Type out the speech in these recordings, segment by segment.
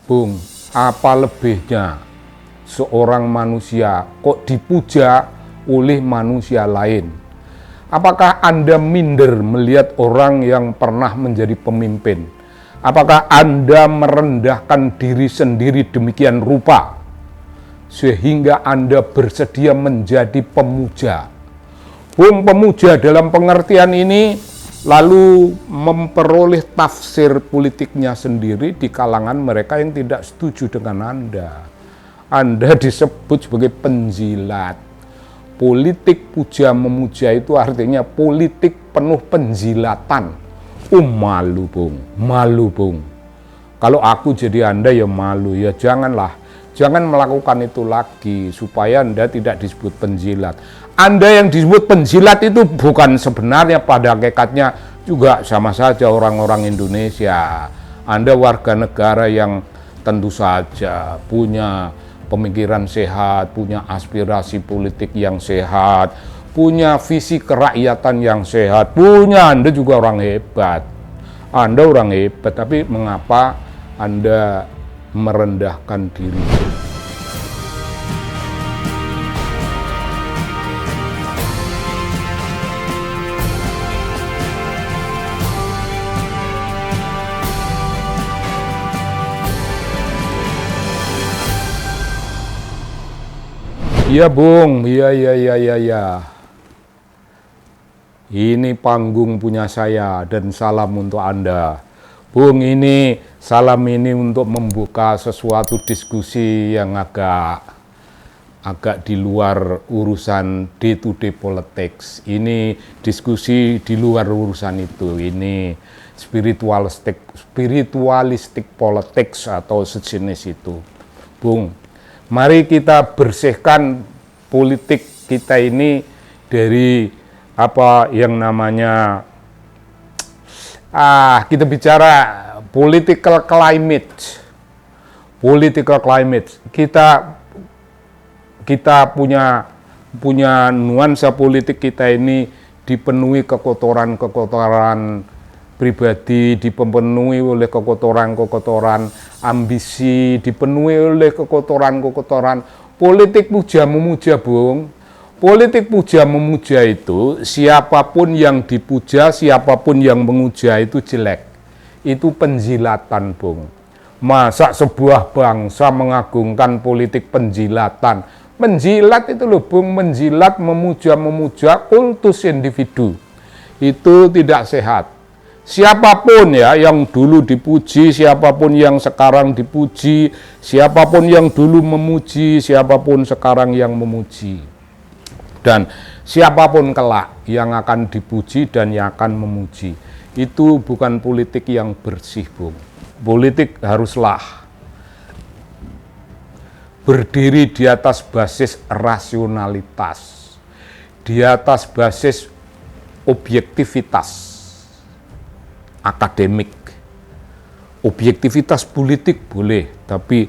Bung, apa lebihnya seorang manusia kok dipuja oleh manusia lain? Apakah Anda minder melihat orang yang pernah menjadi pemimpin? Apakah Anda merendahkan diri sendiri demikian rupa sehingga Anda bersedia menjadi pemuja? Bung, pemuja dalam pengertian ini lalu memperoleh tafsir politiknya sendiri di kalangan mereka yang tidak setuju dengan Anda. Anda disebut sebagai penjilat. Politik puja memuja itu artinya politik penuh penjilatan. Malu, Bung. Malu, Bung. Kalau aku jadi Anda ya malu. Ya janganlah. Jangan melakukan itu lagi supaya Anda tidak disebut penjilat. Anda yang disebut penjilat itu bukan sebenarnya pada hakikatnya juga sama saja orang-orang Indonesia. Anda warga negara yang tentu saja punya pemikiran sehat, punya aspirasi politik yang sehat, punya visi kerakyatan yang sehat, Anda juga orang hebat. Anda orang hebat, tapi mengapa Anda merendahkan diri? Iya, Bung, iya. Ini panggung punya saya dan salam untuk Anda. Bung, ini salam ini untuk membuka sesuatu diskusi yang agak di luar urusan day-to-day politics. Ini diskusi di luar urusan itu. Ini spiritualistik politics atau sejenis itu. Bung, mari kita bersihkan politik kita ini dari apa yang namanya kita bicara political climate. Kita punya nuansa politik kita ini dipenuhi kekotoran pribadi, dipenuhi oleh kekotoran ambisi, dipenuhi oleh kekotoran politik puja memuja, Bung. Politik puja memuja itu siapapun yang dipuja, siapapun yang memuja itu jelek. Itu penjilatan, Bung. Masa sebuah bangsa mengagungkan politik penjilatan? Menjilat itu loh, Bung, menjilat, memuja kultus individu. Itu tidak sehat. Siapapun ya yang dulu dipuji, siapapun yang sekarang dipuji, siapapun yang dulu memuji, siapapun sekarang yang memuji. Dan siapapun kelak yang akan dipuji dan yang akan memuji. Itu bukan politik yang bersih, Bung. Politik haruslah berdiri di atas basis rasionalitas, di atas basis objektivitas akademik. Objektivitas politik boleh, tapi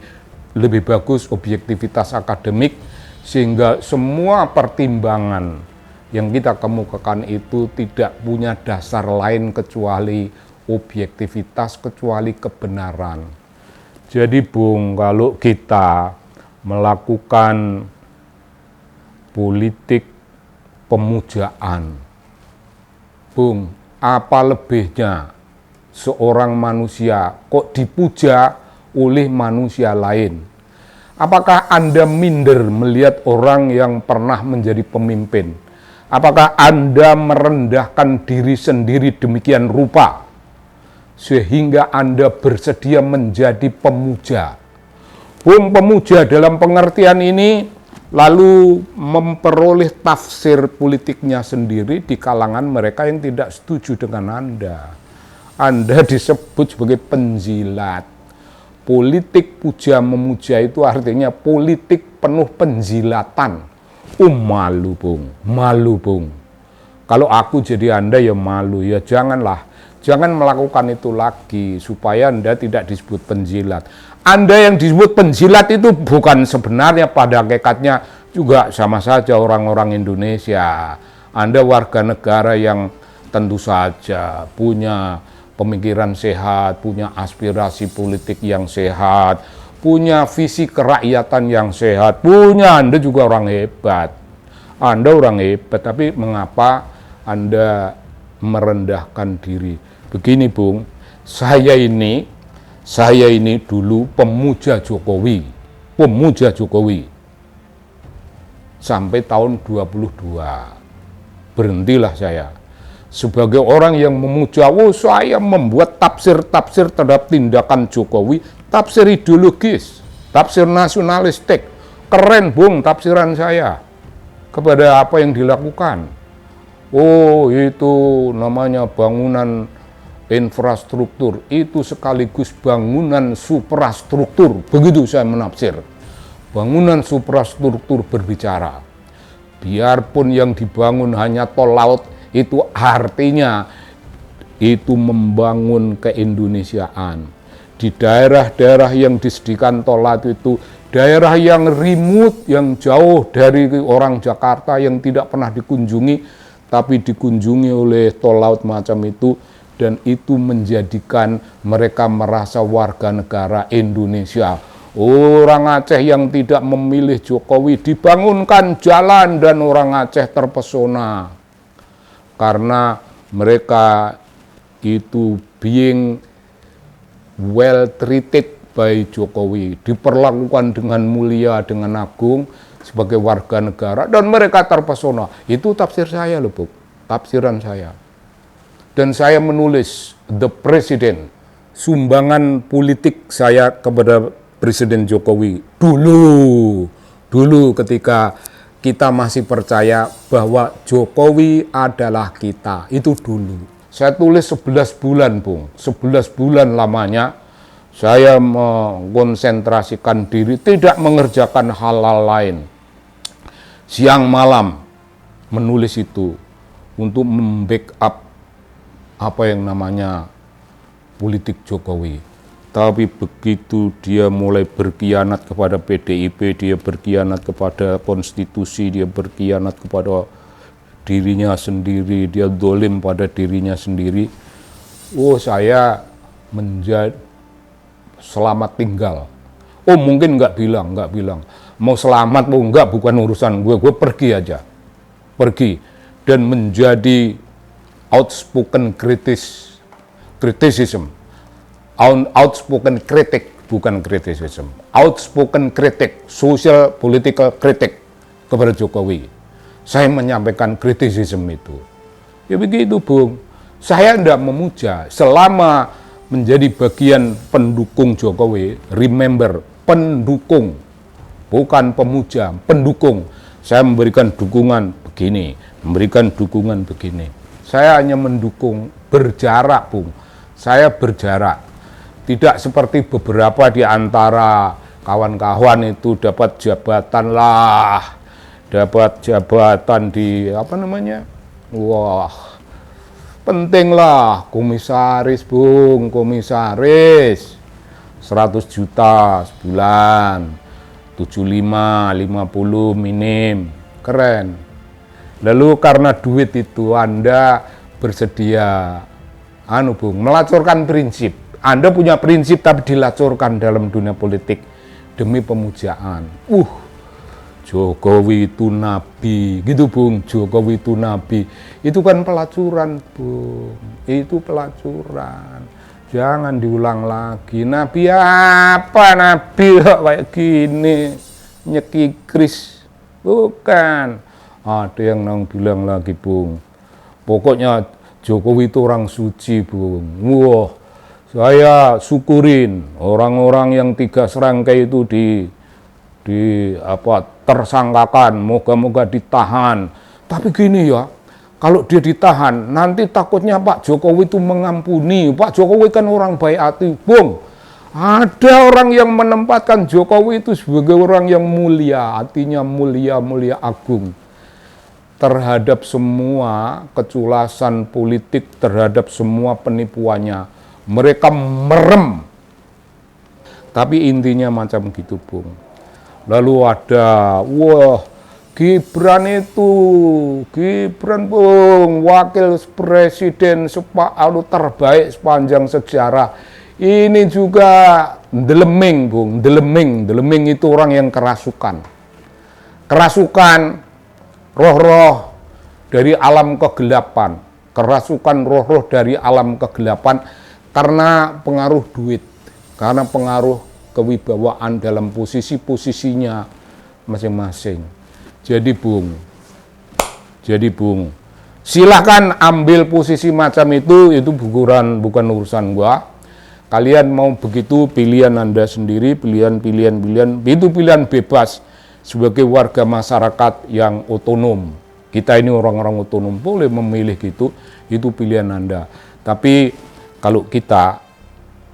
lebih bagus objektivitas akademik, sehingga semua pertimbangan yang kita kemukakan itu tidak punya dasar lain kecuali objektivitas, kecuali kebenaran. Jadi, Bung, kalau kita melakukan politik pemujaan, Bung, apa lebihnya seorang manusia kok dipuja oleh manusia lain? Apakah Anda minder melihat orang yang pernah menjadi pemimpin? Apakah Anda merendahkan diri sendiri demikian rupa sehingga Anda bersedia menjadi pemuja? Bung, pemuja dalam pengertian ini lalu memperoleh tafsir politiknya sendiri di kalangan mereka yang tidak setuju dengan Anda. Anda disebut sebagai penjilat. Politik puja memuja itu artinya politik penuh penjilatan. Malu, Bung. Malu, Bung. Kalau aku jadi Anda ya malu. Ya janganlah. Jangan melakukan itu lagi supaya Anda tidak disebut penjilat. Anda yang disebut penjilat itu bukan sebenarnya pada hakikatnya juga sama saja orang-orang Indonesia. Anda warga negara yang tentu saja punya pemikiran sehat, punya aspirasi politik yang sehat, punya visi kerakyatan yang sehat, Anda juga orang hebat. Anda orang hebat, tapi mengapa Anda merendahkan diri? Begini Bung, saya ini dulu pemuja Jokowi sampai tahun 22. Berhentilah saya. Sebagai orang yang memuja, saya membuat tafsir-tafsir terhadap tindakan Jokowi, tafsir ideologis, tafsir nasionalistik. Keren Bung tafsiran saya kepada apa yang dilakukan. Itu namanya bangunan infrastruktur, itu sekaligus bangunan suprastruktur. Begitu saya menafsir. Bangunan suprastruktur berbicara. Biarpun yang dibangun hanya tol laut, itu artinya itu membangun keindonesiaan. Di daerah-daerah yang disediakan tol laut itu, daerah yang remote, yang jauh dari orang Jakarta, yang tidak pernah dikunjungi, tapi dikunjungi oleh tol laut macam itu, dan itu menjadikan mereka merasa warga negara Indonesia. Orang Aceh yang tidak memilih Jokowi dibangunkan jalan dan orang Aceh terpesona karena mereka itu being well treated by Jokowi, diperlakukan dengan mulia, dengan agung sebagai warga negara, dan mereka terpesona. Itu tafsir saya loh, Bu. Tafsiran saya. Dan saya menulis The President, sumbangan politik saya kepada Presiden Jokowi dulu ketika kita masih percaya bahwa Jokowi adalah kita, itu dulu. Saya tulis 11 bulan, Bung. 11 bulan lamanya saya mengkonsentrasikan diri, tidak mengerjakan hal-hal lain. Siang malam menulis itu untuk membackup apa yang namanya politik Jokowi. Tapi begitu dia mulai berkhianat kepada PDIP, dia berkhianat kepada konstitusi, dia berkhianat kepada dirinya sendiri, dia dolim pada dirinya sendiri. Saya menjadi selamat tinggal. Mungkin nggak bilang. Mau selamat mau enggak bukan urusan gue pergi aja. Pergi. Dan menjadi outspoken criticism. Outspoken kritik, bukan criticism. Outspoken kritik, social political kritik kepada Jokowi. Saya menyampaikan kritisisme itu. Ya begitu, Bung. Saya tidak memuja. Selama menjadi bagian pendukung Jokowi, remember, pendukung. Bukan pemuja, pendukung. Saya memberikan dukungan begini, memberikan dukungan begini. Saya hanya mendukung berjarak, Bung. Saya berjarak. Tidak seperti beberapa di antara kawan-kawan itu dapat jabatan di penting lah, komisaris Bung, komisaris 100 juta sebulan, 75, 50 minim, keren. Lalu karena duit itu Anda bersedia Bung, melacurkan prinsip. Anda punya prinsip tapi dilacurkan dalam dunia politik demi pemujaan. Jokowi itu nabi, gitu Bung. Jokowi itu nabi. Itu kan pelacuran, Bung. Itu pelacuran. Jangan diulang lagi. Nabi apa? Nabi kayak gini, nyekikris. Bukan. Ada yang bilang lagi, Bung. Pokoknya Jokowi itu orang suci, Bung. Saya syukurin orang-orang yang 3 serangkai itu tersangkakan, moga-moga ditahan. Tapi gini ya, kalau dia ditahan, nanti takutnya Pak Jokowi itu mengampuni. Pak Jokowi kan orang baik hati, Bung. Ada orang yang menempatkan Jokowi itu sebagai orang yang mulia, hatinya mulia agung. Terhadap semua keculasan politik, terhadap semua penipuannya. Mereka merem. Tapi intinya macam gitu, Bung. Lalu ada, Gibran Bung, wakil presiden terbaik sepanjang sejarah. Ini juga Deleming Bung, Deleming itu orang yang kerasukan. Kerasukan roh-roh dari alam kegelapan, kerasukan roh-roh dari alam kegelapan karena pengaruh duit, karena pengaruh kewibawaan dalam posisi-posisinya masing-masing. Jadi Bung, silahkan ambil posisi macam itu bukan urusan gua. Kalian mau begitu, pilihan Anda sendiri, pilihan, itu pilihan bebas sebagai warga masyarakat yang otonom. Kita ini orang-orang otonom, boleh memilih gitu, itu pilihan Anda. Tapi kalau kita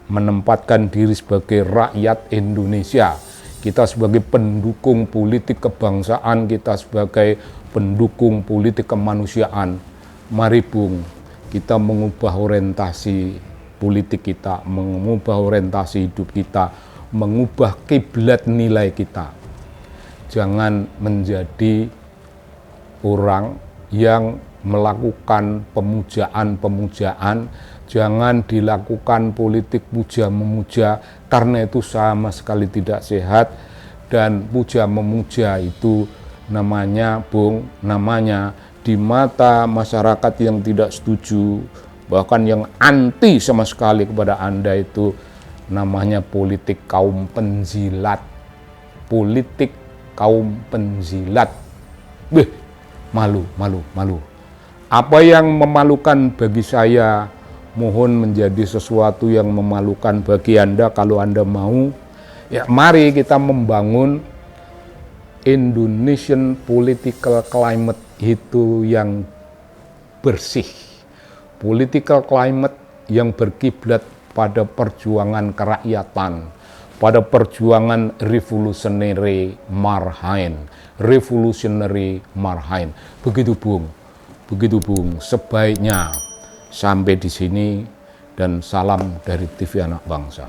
menempatkan diri sebagai rakyat Indonesia, kita sebagai pendukung politik kebangsaan, kita sebagai pendukung politik kemanusiaan, mari Bung, kita mengubah orientasi politik kita, mengubah orientasi hidup kita, mengubah kiblat nilai kita. Jangan menjadi orang yang melakukan pemujaan, jangan dilakukan politik puja-memuja, karena itu sama sekali tidak sehat. Dan puja-memuja itu namanya Bung, namanya di mata masyarakat yang tidak setuju, bahkan yang anti sama sekali kepada Anda, itu namanya politik kaum penjilat. Politik kaum penjilat. Malu. Apa yang memalukan bagi saya, mohon menjadi sesuatu yang memalukan bagi Anda kalau Anda mau. Ya, mari kita membangun Indonesian political climate itu yang bersih. Political climate yang berkiblat pada perjuangan kerakyatan, pada perjuangan revolutionary Marhain. Begitu Bung, sebaiknya sampai di sini, dan salam dari TV Anak Bangsa.